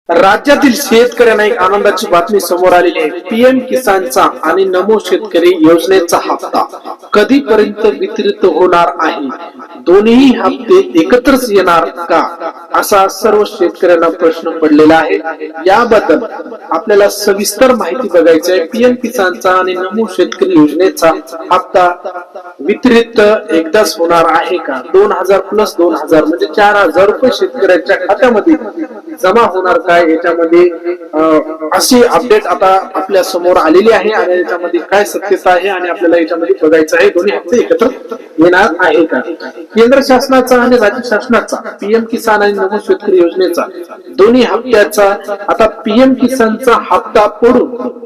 राज्यातील शेतकऱ्यांना एक आनंदाची बातमी समोर आलेली आहे. पीएम किसानचा आणि नमो शेतकरी योजनेचा हप्ता कधीपर्यंत वितरित होणार आहे? दोन्ही हप्ते एकत्रच येणार का, असा सर्व शेतकऱ्यांना प्रश्न पडलेला आहे. याबद्दल आपल्याला सविस्तर माहिती बघायची आहे. पीएम किसानचा आणि नमो शेतकरी योजनेचा हप्ता वितरित एकदाच होणार आहे का? 2000 प्लस 2000 म्हणजे 4000 रुपये शेतकऱ्यांच्या खात्यामध्ये जमा होणार काय? याच्यामध्ये अशी अपडेट आता आपल्या समोर आलेली आहे आणि याच्यामध्ये काय सत्यता आहे आणि आपल्याला याच्यामध्ये बघायचं आहे. दोन्ही हप्ते एकत्र येणार आहे का? केंद्र शासनाचा आणि राज्य शासनाचा पीएम किसान आणि नमो शेतकरी योजनेचा दोन्ही हप्त्याचा आता पीएम किसानचा हप्ता पडून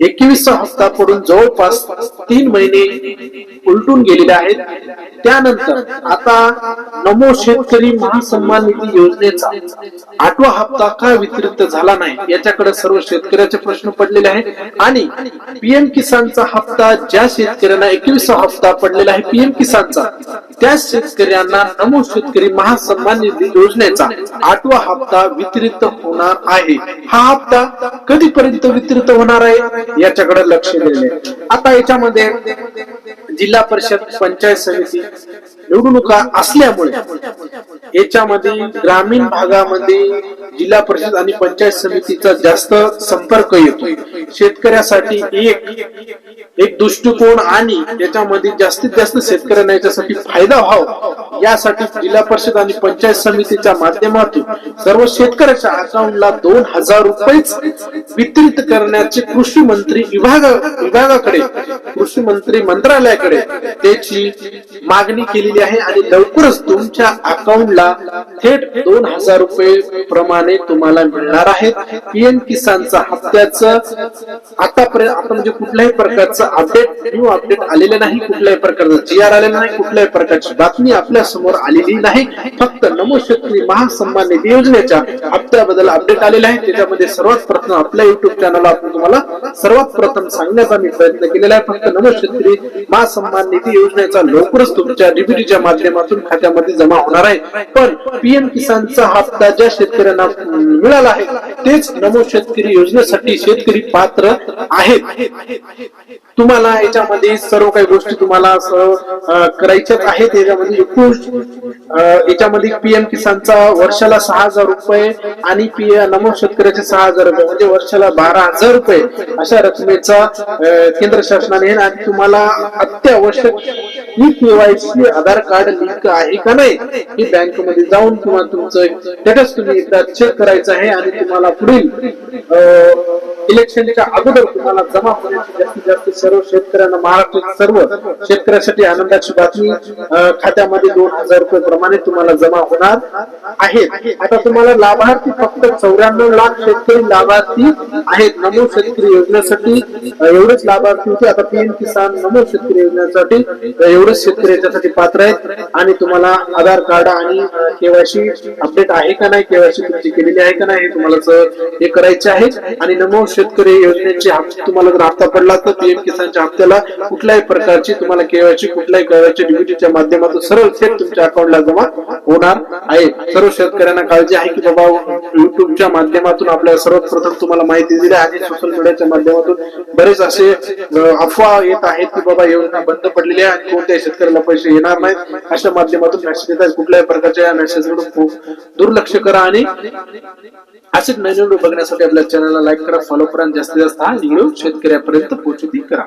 21वा हप्ता पडून जवळपास 3 महिने उलटून गेलेले आहेत. त्यानंतर आता नमो शेतकरी महासन्मान निधी योजनेचा 8वा हप्ता का वितरित झाला नाही, याच्याकडे सर्व शेतकऱ्याचे प्रश्न पडलेले आहेत. आणि पीएम किसानचा हप्ता ज्या शेतकऱ्यांना 21वा हप्ता पडलेला आहे पीएम किसानचा, त्या शेतकऱ्यांना नमो शेतकरी महासन्मान निधी योजनेचा 8वा हप्ता वितरित होणार आहे. हा हप्ता कधीपर्यंत वितरित होणार आहे याच्याकडे लक्ष दिले. आता याच्यामध्ये जिल्हा परिषद पंचायत समिती निवडणुका असल्यामुळे याच्यामध्ये ग्रामीण भागामध्ये जिल्हा परिषद आणि पंचायत समितीचा जास्त संपर्क येतो. शेतकऱ्यासाठी एक दृष्टिकोन आणि त्याच्यामध्ये जास्तीत जास्त शेतकऱ्यांना याच्यासाठी फायदा व्हावा यासाठी जिल्हा परिषद आणि पंचायत समितीच्या माध्यमातून सर्व शेतकऱ्याच्या अकाउंटला 2000 रुपये वितरित करण्याचे कृषी मंत्री विभागाकडे कृषी मंत्री मंत्रालयाकडे त्याची मागणी केलेली आहे. आणि लवकरच तुमच्या अकाउंटला थेट 2000 रुपये प्रमाणे तुम्हाला मिळणार आहेत. पीएम किसानचा हप्त्याचं आतापर्यंत आपण म्हणजे कुठल्याही प्रकारचं न्यू अपडेट आलेलं नाही, कुठल्याही प्रकारचं जीआर आलेलं नाही, कुठल्याही प्रकारची बातमी आपल्या समोर आलेली नाही. फक्त नमो शेतकरी महासन्मान निधी योजनेच्या हप्त्याबद्दल अपडेट आलेला आहे. त्याच्यामध्ये सर्वात प्रथम आपल्या युट्यूब चॅनलला आपण तुम्हाला सर्वात प्रथम सांगण्याचा मी प्रयत्न केलेला आहे. फक्त नमो शेतकरी महासन्मान निधी योजनेचा लवकरच तुमच्या डीबीटीच्या माध्यमातून खात्यामध्ये जमा होणार आहे. पण पीएम किसानचा हप्ता ज्या शेतकऱ्यांना मिळाला आहे तेच नमो शेतकरी योजनेसाठी शेतकरी पात्र आहेत. तुम्हाला याच्यामध्ये सर्व काही गोष्टी तुम्हाला करायच्याच आहेत. याच्यामध्ये पीएम किसानचा वर्षाला 6000 रुपये आणि नमो शेतकऱ्याचे 6000 रुपये म्हणजे वर्षाला 12000 रुपये अशा रकमेचा केंद्र शासनाने. आणि तुम्हाला अत्यावश्यक ही केवायसी आधार कार्ड लिंक आहे का नाही ही बँकेमध्ये जाऊन किंवा तुमचं स्टेटस तुम्ही एकदा चेक करायचं आहे. आणि तुम्हाला पुढील इलेक्शनच्या अगोदर तुम्हाला जमा होण्याची जास्तीत जास्त सर्व शेतकऱ्यांना महाराष्ट्रातील सर्व शेतकऱ्यांसाठी आनंदाची बातमी. खात्यामध्ये 2000 रुपये प्रमाणे तुम्हाला जमा होणार आहेत. आता तुम्हाला लाभार्थी फक्त 94 लाख शेतकरी लाभार्थी आहेत नमो शेतकरी योजनेसाठी. एवढेच लाभार्थी होते. आता पीएम किसान नमो शेतकरी योजनेसाठी एवढेच शेतकरी याच्यासाठी पात्र आहेत. आणि तुम्हाला आधार कार्ड आणि केवायसी अपडेट आहे का नाही, केवायसी तुमची केलेली आहे का नाही हे तुम्हाला हे करायचे आहे. आणि नमो शेतकरी योजनेचे हप्ते तुम्हाला जर हप्ता पडला तर पीएम किसानच्या हप्त्याला कुठल्याही प्रकारची तुम्हाला केवायसी कुठल्याही करायची डीबीटीच्या माध्यमातून सरळ थेट तुमच्या अकाउंटला जमा होणार आहे. सर्व शेतकऱ्यांना काळजी आहे की बाबा युट्यूबच्या माध्यमातून आपल्याला सर्वात प्रथम तुम्हाला माहिती दिली आणि सोशल मीडियाच्या माध्यमातून बरेच असे अफवा येत आहेत की बाबा योजना बंद पडलेली आहे आणि कोणत्याही शेतकऱ्याला पैसे येणार नाहीत अशा माध्यमातून मेसेज येतात. कुठल्याही प्रकारच्या या मेसेजकडून दुर्लक्ष करा आणि असेच नवीन व्हिडिओ बघण्यासाठी आपल्या चॅनलला लाईक करा, फॉलो करा आणि जास्तीत जास्त हा व्हिडिओ शेतकऱ्यापर्यंत पोहोचू करा.